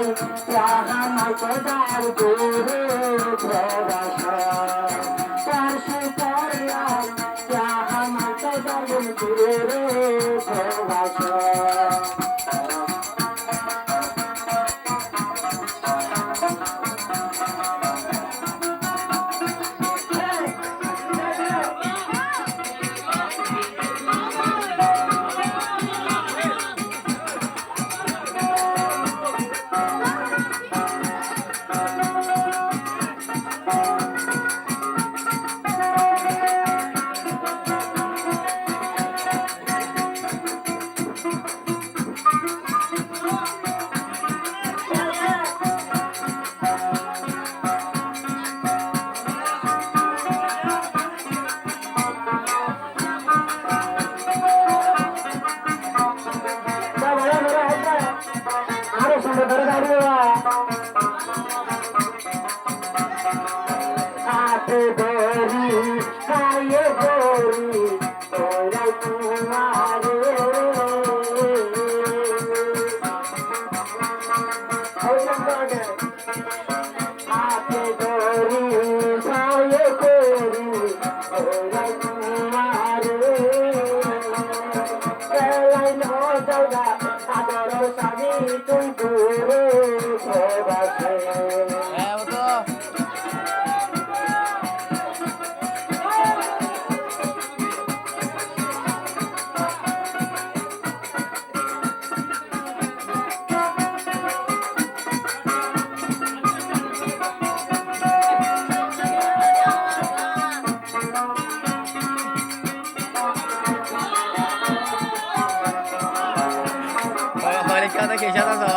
यहाँ मतदार दूरे प्रवासा परशु पर्या यहाँ मतदार दूरे प्रवासा balik ka na kay siya sa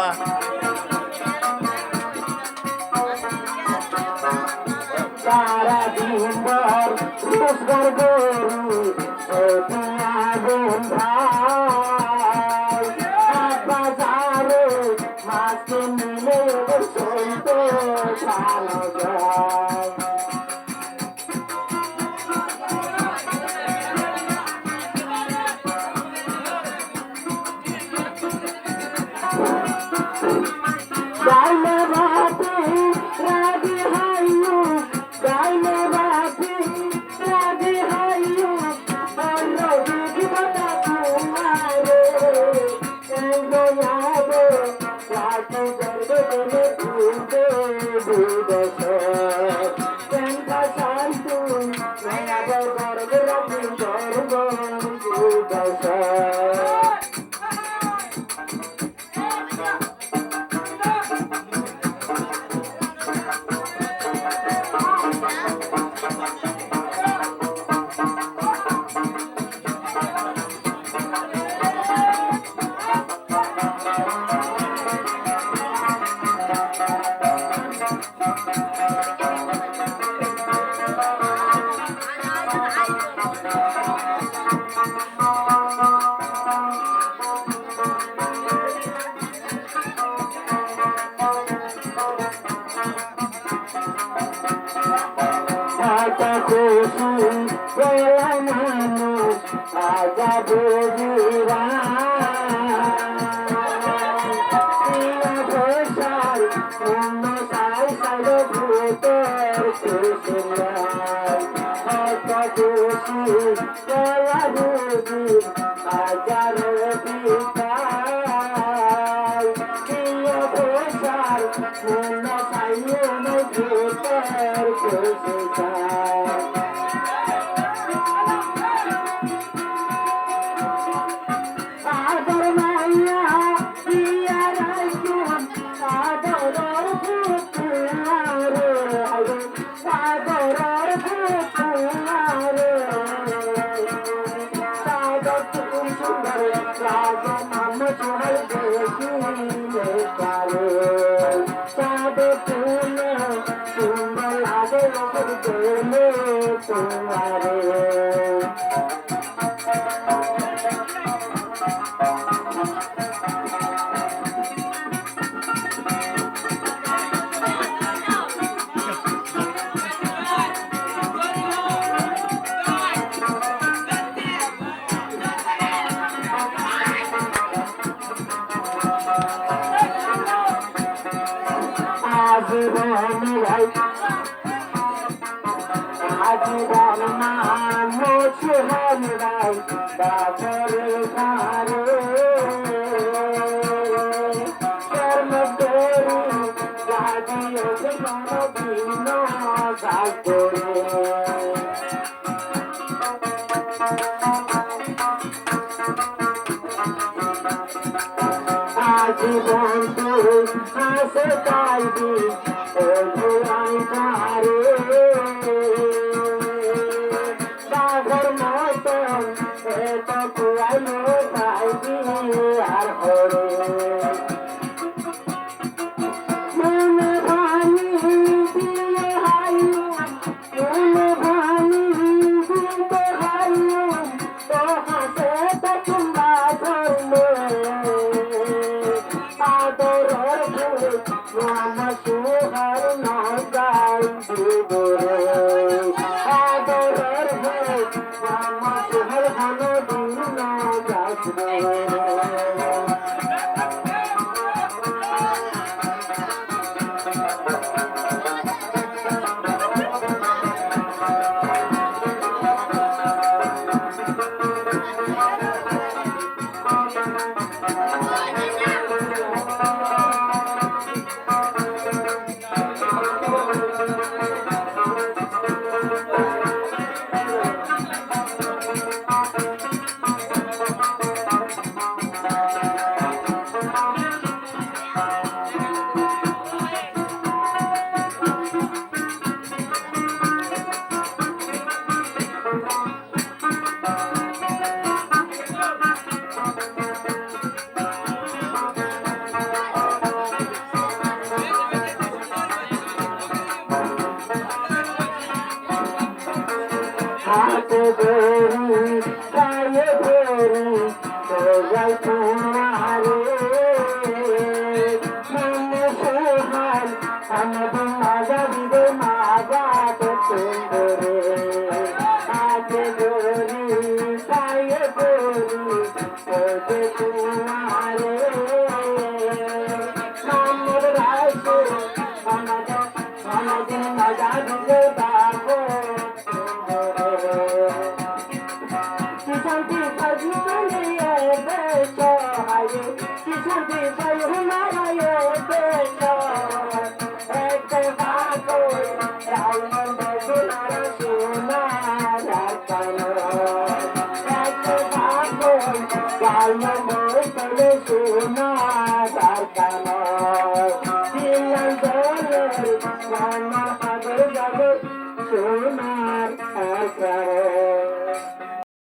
सारा दिन भर रोजगार गरू आगुन भाई बाजारे मास्के मिले सोलते छानो जाए गाइले बाती रागी हाइयो गाइले बाती रागी हाइयो अन्नो दिखी बता तुम्हारे एंगो यादो रागी गर्दे में भूलते भूलते केंका शांतु नया बर्गर रागी बर्गर भूलते তারপরে সারে কর্মকরি রাজিও কোনদিন সাগরে জীবন তুই হাসে পাইবি ও ভুলাই তারে বাঘর মতন এত কুয়াইলো পাইবি আর হরে মনে ভানি দিয়ে হাইলো মনে ভানি দিয়ে হাইলো তো হাসে তো কুম্বা ধরলো সুহর নগাই দুবরে আদরের ভোগ সুহর হন দিন গাছরে হাতে ধরি গায়ে ধরি সবাই তোমারে মনে সোহান আমাদের মাজা দিবে মাজা তো সুন্দরে হাতে ধরি গায়ে ধরি ওকে তোমারে মামুর রাইছে আমাদের মাজা দিবে বাবু কিশোরী সজনে বেশো হায়ে কিশোরী সজনে বেশো এক বাগো রাউন বেগুনার সোনা রাতানো এক বাগো রাউন বেগুনার সোনা রাতানো দিলাম দোলের সোনা হাজার যাবে সোনার আশা